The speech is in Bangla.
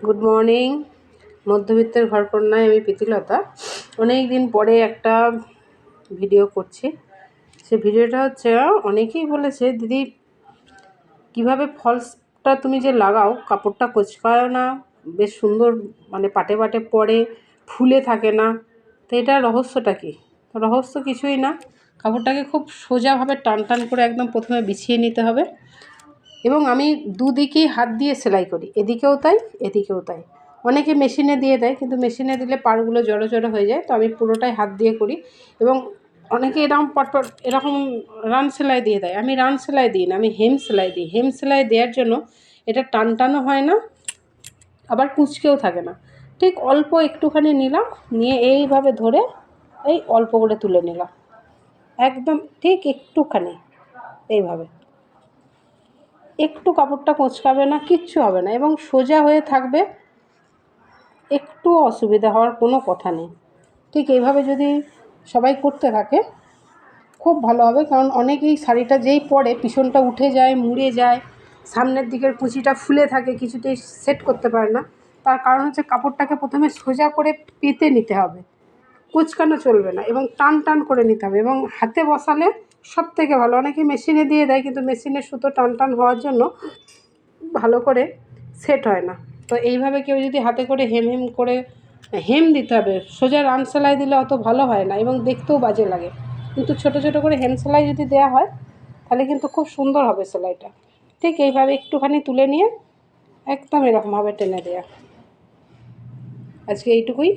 Good morning. মধ্যবিত্তের ঘরকন্যায় আমি প্রীতিলতা। অনেক দিন পরে একটা ভিডিও করছি। সে ভিডিওটা হচ্ছে, অনেকেই বলেছে দিদি কিভাবে ফলসটা তুমি যে লাগাও, কাপড়টা কোঁচকায় না, বেশ সুন্দর মানে পাটে পাটে পড়ে, ফুলে থাকে না। তো এটার রহস্যটা কী? রহস্য কিছুই না, কাপড়টাকে খুব সোজাভাবে টান টান করে একদম প্রথমে বিছিয়ে নিতে হবে। এবং আমি দুদিকেই হাত দিয়ে সেলাই করি, এদিকেও তাই এদিকেও তাই। অনেকে মেশিনে দিয়ে দেয়, কিন্তু মেশিনে দিলে পাড়গুলো জড়ো জড়ো হয়ে যায়, তো আমি পুরোটাই হাত দিয়ে করি। এবং অনেকে এরকম পটপট এরকম রান সেলাই দিয়ে দেয়, আমি রান সেলাই দিই না, আমি হেম সেলাই দিই। হেম সেলাই দেওয়ার জন্য এটা টান টানও হয় না, আবার কুঁচকেও থাকে না। ঠিক অল্প একটুখানি নিলাম, নিয়ে এইভাবে ধরে এই অল্প করে তুলে নিলাম, একদম ঠিক একটুখানি এইভাবে। একটু কাপড়টা কোঁচকাবে না, কিচ্ছু হবে না, এবং সোজা হয়ে থাকবে, একটু অসুবিধা হওয়ার কোনো কথা নেই। ঠিক এইভাবে যদি সবাই করতে থাকে খুব ভালো হবে। কারণ অনেকেই শাড়িটা যেই পরে পিছনটা উঠে যায়, মুড়ে যায়, সামনের দিকের কুচিটা ফুলে থাকে, কিছুতেই সেট করতে পারে না। তার কারণ হচ্ছে কাপড়টাকে প্রথমে সোজা করে পেতে নিতে হবে, কুঁচকানো চলবে না, এবং টান টান করে নিতে হবে। এবং হাতে বসালে সব থেকে ভালো। অনেকে মেশিনে দিয়ে দেয়, কিন্তু মেশিনের সুতো টান টান হওয়ার জন্য ভালো করে সেট হয় না। তো এইভাবে কেউ যদি হাতে করে হেম হেম করে হেম দিতে হবে, সোজা রান সেলাই দিলে অত ভালো হয় না এবং দেখতেও বাজে লাগে। কিন্তু ছোটো ছোটো করে হেম সেলাই যদি দেওয়া হয় তাহলে কিন্তু খুব সুন্দর হবে সেলাইটা। ঠিক এইভাবে একটুখানি তুলে নিয়ে একদম এরকমভাবে টেনে দেওয়া। আজকে এইটুকুই।